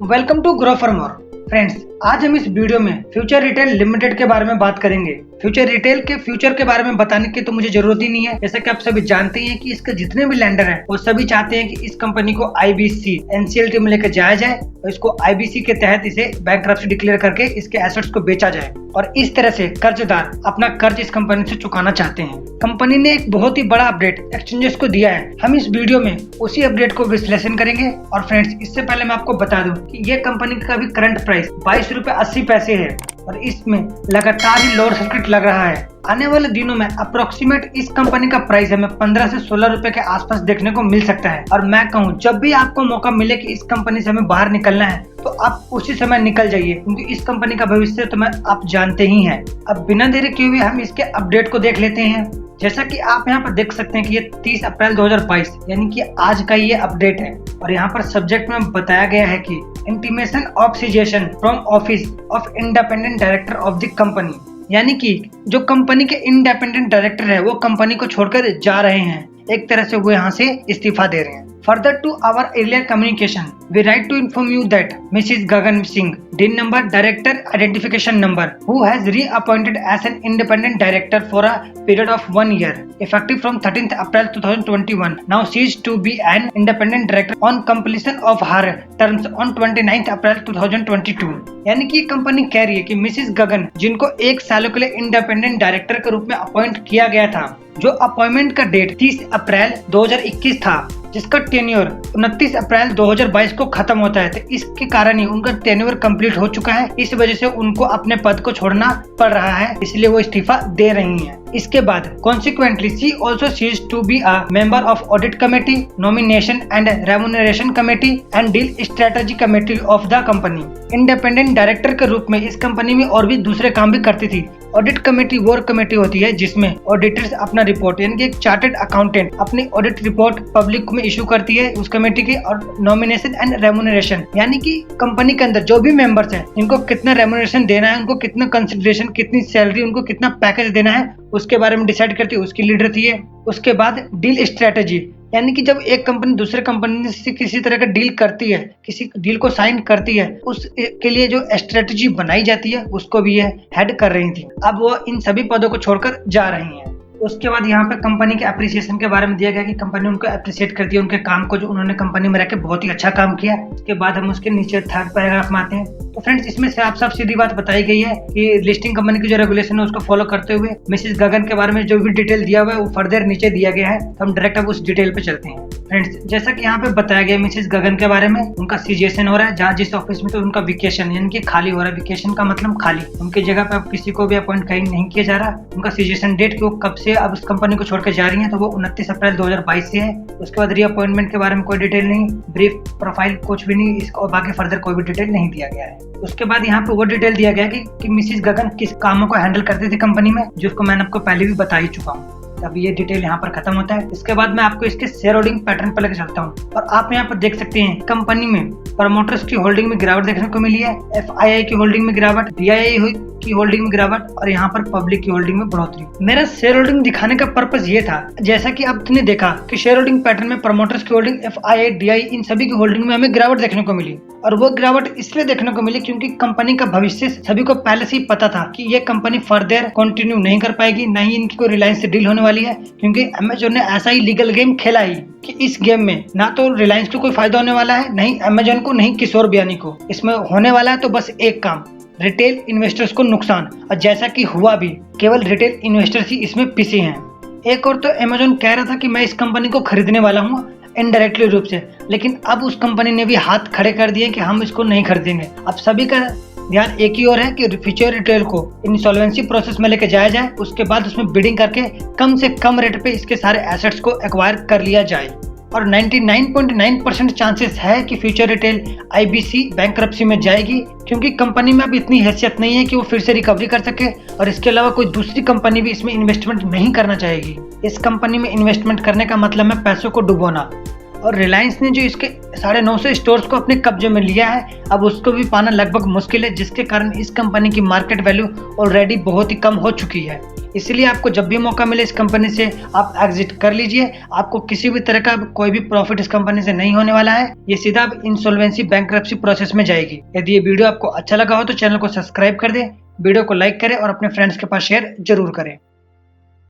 Welcome to grow for more. Friends, आज हम इस वीडियो में फ्यूचर रिटेल लिमिटेड के बारे में बात करेंगे। फ्यूचर रिटेल के फ्यूचर के बारे में बताने की तो मुझे जरूरत ही नहीं है। जैसा कि आप सभी जानते हैं कि इसके जितने भी लैंडर हैं वो सभी चाहते हैं कि इस कंपनी को आईबीसी एनसीएलटी में लेकर जाया जाए और इसको आईबीसी के तहत इसे बैंकरप्सी डिक्लेयर करके इसके एसेट्स को बेचा जाए और इस तरह से कर्जदार अपना कर्ज इस कंपनी से चुकाना चाहते हैं। कंपनी ने एक बहुत ही बड़ा अपडेट एक्सचेंजेस को दिया है। हम इस वीडियो में उसी अपडेट को विश्लेषण करेंगे। और फ्रेंड्स, इससे पहले मैं आपको बता दूं कि ये कंपनी का भी करंट प्राइस 22.80 है और इसमें लगातार ही लोअर सर्किट लग रहा है। आने वाले दिनों में अप्रोक्सीमेट इस कंपनी का प्राइस हमें 15 से 16 रुपए के आसपास देखने को मिल सकता है। और मैं कहूँ, जब भी आपको मौका मिले कि इस कंपनी से हमें बाहर निकलना है तो आप उसी समय निकल जाइए, क्योंकि इस कंपनी का भविष्य तो आप जानते ही हैं। अब बिना देरी किए हुए हम इसके अपडेट को देख लेते हैं। जैसा कि आप यहाँ पर देख सकते हैं कि ये 30 अप्रैल 2022 यानी कि आज का ये अपडेट है और यहाँ पर सब्जेक्ट में बताया गया है कि intimation of suggestion from office of independent director of the company, यानी कि जो कंपनी के इंडिपेंडेंट डायरेक्टर है वो कंपनी को छोड़कर जा रहे हैं। एक तरह से वो यहाँ से इस्तीफा दे रहे हैं। Further to our earlier communication, we write to inform you that Mrs. Gagan Singh, DIN number Director Identification Number, who has reappointed as an independent director for a period of 1 year, effective from 13th April 2021, now ceased to be an independent director on completion of her terms on 29th April 2022। यानी कि company कह रही है कि Mrs गगन, जिनको 1 सालों के लिए इंडिपेंडेंट डायरेक्टर के रूप में अपॉइंट किया गया था, जो अपॉइंटमेंट का डेट 30 अप्रैल 2021 था, जिसका टेन्योर 29 अप्रैल 2022 को खत्म होता है, तो इसके कारण ही उनका टेन्योर कंप्लीट हो चुका है। इस वजह से उनको अपने पद को छोड़ना पड़ रहा है, इसलिए वो इस्तीफा दे रही हैं। इसके बाद consequently she also ceased to be a member of audit committee, nomination and remuneration committee and deal strategy committee of the company। Independent director के रूप में इस कंपनी में और भी दूसरे काम भी करती थी। ऑडिट कमेटी वो कमेटी होती है जिसमें ऑडिटर्स अपना रिपोर्ट, यानी कि एक चार्टर्ड अकाउंटेंट अपनी ऑडिट रिपोर्ट पब्लिक में इशू करती है उस कमेटी की। और नॉमिनेशन एंड रेमुनरेशन, यानी कि कंपनी के अंदर जो भी मेंबर्स हैं इनको कितना रेमुनरेशन देना है, उनको कितना कंसिडरेशन, कितनी सैलरी, उनको कितना पैकेज देना है, उसके बारे में डिसाइड करती है, उसकी लीडर थी है। उसके बाद डील स्ट्रेटेजी, यानी कि जब एक कंपनी दूसरे कंपनी से किसी तरह का डील करती है, किसी डील को साइन करती है, उसके लिए जो स्ट्रेटेजी बनाई जाती है उसको भी ये हेड कर रही थी। अब वो इन सभी पदों को छोड़कर जा रही हैं। उसके बाद यहाँ पे कंपनी के अप्रिसिएशन के बारे में दिया गया कि कंपनी उनको अप्रिशिएट करती है उनके काम को, जो उन्होंने कंपनी में रह के बहुत ही अच्छा काम किया। उसके बाद हम उसके नीचे थर्ड पैराग्राफ में आते हैं। तो फ्रेंड्स, इसमें से आप सब सीधी बात बताई गई है कि लिस्टिंग कंपनी की जो रेगुलेशन है उसको फॉलो करते हुए मिसेस गगन के बारे में जो भी डिटेल दिया हुआ है वो फर्दर नीचे दिया गया है। तो हम डायरेक्ट अब उस डिटेल पे चलते हैं। फ्रेंड्स, जैसा कि यहाँ पे बताया गया मिसेस गगन के बारे में, उनका सीजेशन हो रहा है जहाँ जिस ऑफिस में, तो उनका वेकेशन यानी कि खाली हो रहा है। वेकेशन का मतलब खाली, उनकी जगह पे अब किसी को भी अपॉइंट कहीं नहीं किया जा रहा। उनका सीजेशन डेट वो कब से अब उस कंपनी को छोड़कर जा रही है, तो वो 29 अप्रैल 2022 से है। उसके बाद रीअपॉइंटमेंट के बारे में कोई डिटेल नहीं, ब्रीफ प्रोफाइल कुछ भी नहीं, इसको बाकी फर्दर कोई भी डिटेल नहीं दिया गया है। उसके बाद यहाँ पे वो डिटेल दिया गया कि मिसेस गगन किस कामों को हैंडल करती थी कंपनी में, जिसको मैंने आपको पहले भी बता ही चुका हूँ। अब ये डिटेल यहाँ पर खत्म होता है। इसके बाद मैं आपको इसके शेयर होल्डिंग पैटर्न पर लेकर चलता हूँ और आप यहाँ पर देख सकते हैं कंपनी में प्रमोटर्स की होल्डिंग में गिरावट देखने को मिली है, FII की होल्डिंग में गिरावट, DII की होल्डिंग में गिरावट और यहाँ पर पब्लिक की होल्डिंग में बढ़ोतरी। मेरा शेयर होल्डिंग दिखाने का पर्पस ये था, जैसा कि आपने देखा कि शेयर होल्डिंग पैटर्न में प्रमोटर्स की होल्डिंग, FII, DII इन सभी की होल्डिंग में हमें गिरावट देखने को मिली। और वो गिरावट इसलिए देखने को मिली क्योंकि कंपनी का भविष्य सभी को पहले से ही पता था कि ये कंपनी फर्दर कंटिन्यू नहीं कर पाएगी, न ही इनकी कोई रिलायंस से डील होने वाली है, क्योंकि अमेजोन ने ऐसा ही लीगल गेम खेला ही कि इस गेम में ना तो रिलायंस को कोई फायदा होने वाला है, नहीं अमेजोन को, नहीं किशोर बियानी को। इसमें होने वाला है तो बस एक काम, रिटेल इन्वेस्टर्स को नुकसान। और जैसा कि हुआ भी, केवल रिटेल इन्वेस्टर्स ही इसमें पिसे हैं। एक और तो अमेजोन कह रहा था कि मैं इस कंपनी को खरीदने वाला हूँ इनडायरेक्टली रूप से, लेकिन अब उस कंपनी ने भी हाथ खड़े कर दिए कि हम इसको नहीं खरीदेंगे। अब सभी का ध्यान एक ही ओर है कि फ्यूचर रिटेल को इंसॉल्वेंसी प्रोसेस में लेके जाया जाए, उसके बाद उसमें बिडिंग करके कम से कम रेट पे इसके सारे एसेट्स को एक्वायर कर लिया जाए। और 99.9% चांसेस है कि फ्यूचर रिटेल आईबीसी बैंकरप्सी में जाएगी, क्योंकि कंपनी में अब इतनी हैसियत नहीं है कि वो फिर से रिकवरी कर सके। और इसके अलावा कोई दूसरी कंपनी भी इसमें इन्वेस्टमेंट नहीं करना चाहेगी। इस कंपनी में इन्वेस्टमेंट करने का मतलब है पैसों को डुबोना। और रिलायंस ने जो इसके 950 स्टोर्स को अपने कब्जे में लिया है, अब उसको भी पाना लगभग मुश्किल है, जिसके कारण इस कंपनी की मार्केट वैल्यू ऑलरेडी बहुत ही कम हो चुकी है। इसलिए आपको जब भी मौका मिले इस कंपनी से आप एग्जिट कर लीजिए। आपको किसी भी तरह का कोई भी प्रॉफिट इस कंपनी से नहीं होने वाला है। ये सीधा अब इंसॉल्वेंसी बैंकरप्सी प्रोसेस में जाएगी। यदि ये वीडियो आपको अच्छा लगा हो तो चैनल को सब्सक्राइब कर दें, वीडियो को लाइक करें और अपने फ्रेंड्स के पास शेयर जरूर करें।